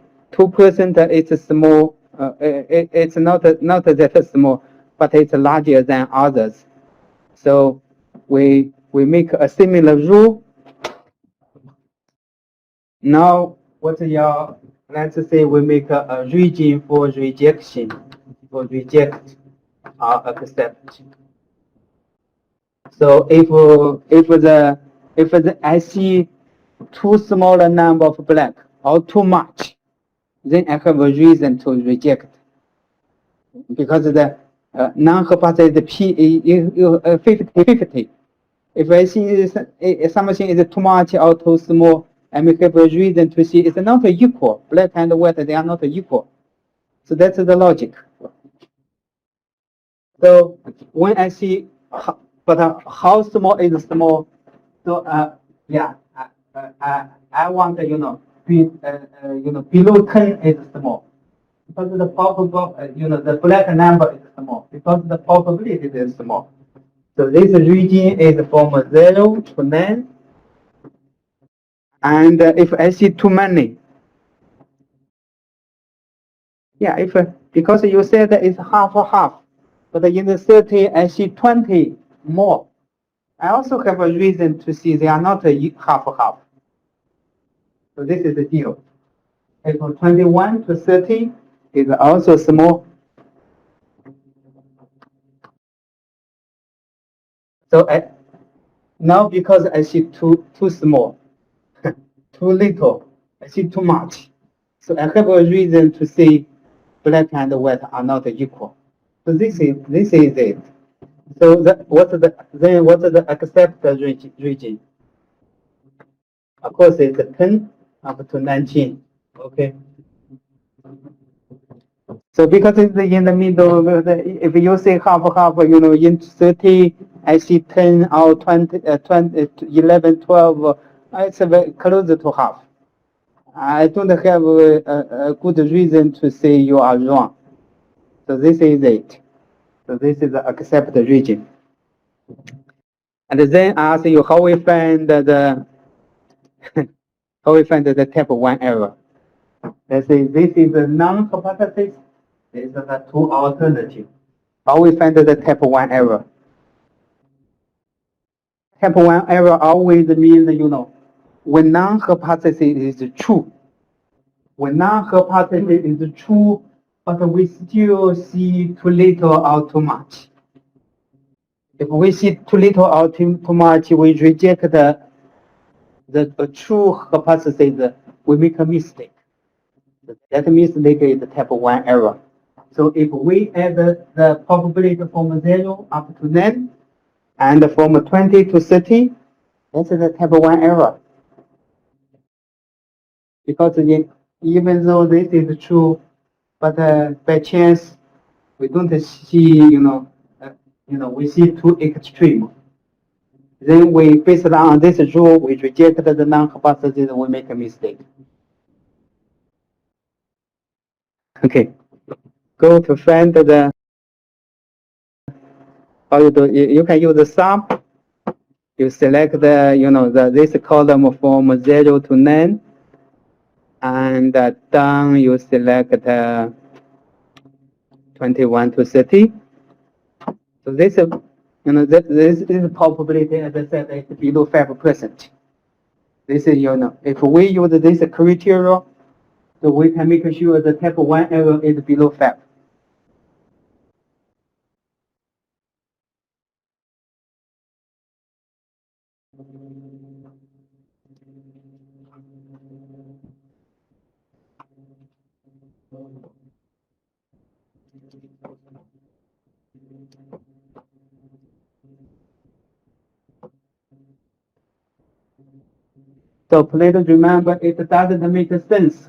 Speaker 1: It's small. It's not that small, but it's larger than others. So we make a similar rule. Now, let's say we make a region for rejection, for reject or accept. So if I see too small a number of black or too much, then I have a reason to reject, because the non-hypothesis P is 50-50. If I see something is too much or too small, I may have a reason to see it's not equal. Black and white, they are not equal. So that's the logic. So when I see, but how small is small? So yeah, I want below 10 is small, because the probable the black number is small, because the probability is small. So this region is from 0 to 9. And if I see too many, yeah, because you said it's half, but in the 30 I see 20 more. I also have a reason to see they are not half. So this is the deal. And from 21 to 30 is also small. So now because I see too small, too little, I see too much. So I have a reason to see black and white are not equal. So this is it. So what's the accept region? Of course, it's 10 up to 19. Okay. So because it's in the middle, if you say half, in 30, I see 10 or 20, 11, 12, it's very close to half. I don't have a good reason to say you are wrong. So this is it. So this is the accept region. And then I ask you how we find the type 1 error. Let's say this is a non-hypothesis. This is the two alternative. How we find the type 1 error? Type 1 error always means, when non-hypothesis is true. When non-hypothesis is true, but we still see too little or too much. If we see too little or too much, we reject the true hypothesis, we make a mistake. That mistake is the type 1 error. So if we add the probability from 0 up to 9 and from 20 to 30, that's the type 1 error. Because even though this is true, but by chance we don't see, we see too extreme. Then we, based on this rule, we reject the non-hypothesis, we make a mistake. Okay, go to find the, how you do, you can use the sum. You select the, this column from 0 to 9, and down you select 21 to 30. So this, this is probability, as I said, it's below 5%. This is, if we use this criteria, so we can make sure the type 1 error is below 5. So please remember, it doesn't make sense,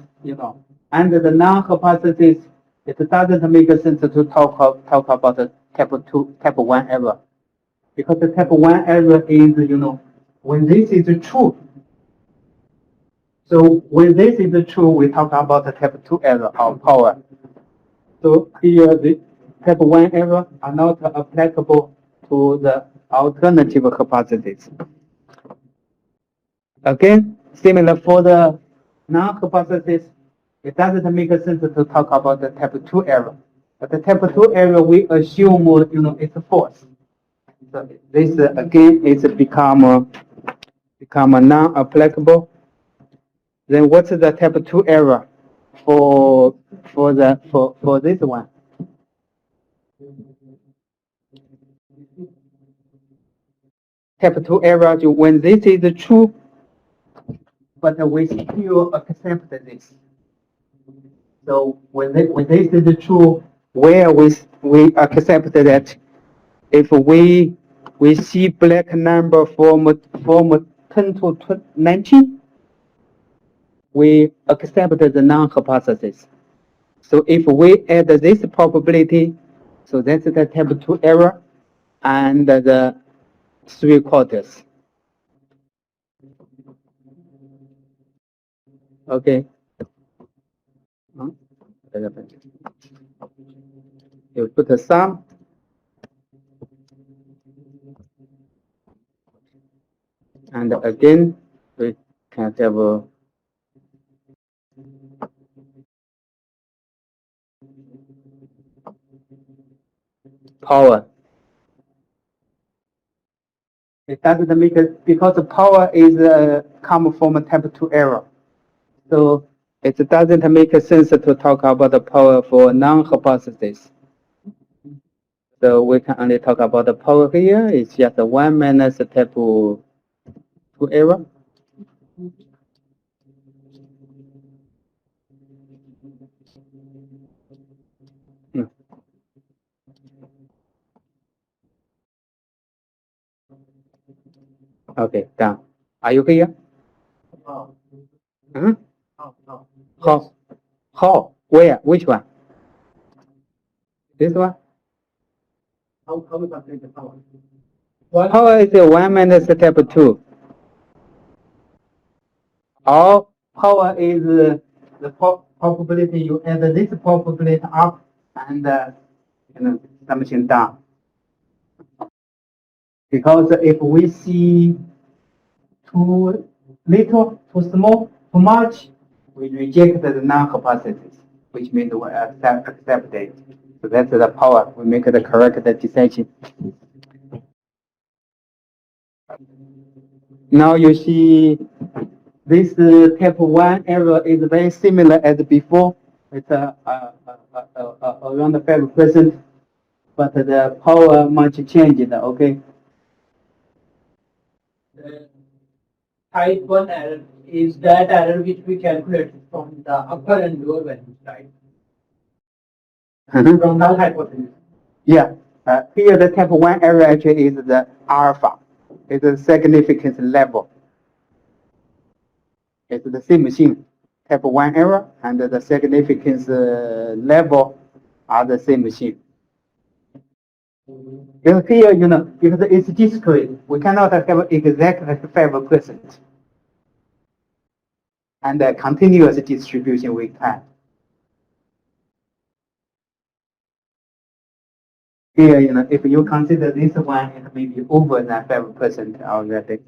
Speaker 1: under the non-hypothesis, it doesn't make sense to talk about the type 1 error. Because the type 1 error is, when this is true. So when this is true, we talk about the type 2 error or power. So here, the type 1 error are not applicable to the alternative hypothesis. Again, similar for the non-hypothesis, it doesn't make sense to talk about the type 2 error. But the type 2 error, we assume, it's false. So this again is become non-applicable. Then what's the type 2 error for this one? Type 2 error, when this is true, but we still accept this. So when this is true, where we accept that if we see black number from 10 to 19, we accept the non-hypothesis. So if we add this probability, so that's the type 2 error, and the 3/4. Okay. You put a sum. And again, we can have power. It doesn't make it, because the power is come from a type 2 error. So it doesn't make sense to talk about the power for non-hypothesis. So we can only talk about the power here. It's just 1 minus type 2 error. Okay, done. Are you here? How? Where? Which one? This one?
Speaker 3: How we calculate the power?
Speaker 1: Power is 1 minus step 2. Or power is the probability you add this probability up and something down. Because if we see too little, too small, too much, we reject the null hypothesis, which means we accept it. So that's the power. We make the correct decision. Now you see this type 1 error is very similar as before. It's around 5%, but the power much changed, okay?
Speaker 3: The type 1 error is that error which we calculated from the upper and lower values, right? From null hypothesis.
Speaker 1: Yeah. Here the type 1 error actually is the alpha. It's the significance level. It's the same thing. Type 1 error and the significance level are the same thing. Because here, because it's discrete, we cannot have exactly 5%. And the continuous distribution we can. Here, if you consider this one, it may be over than 5% already.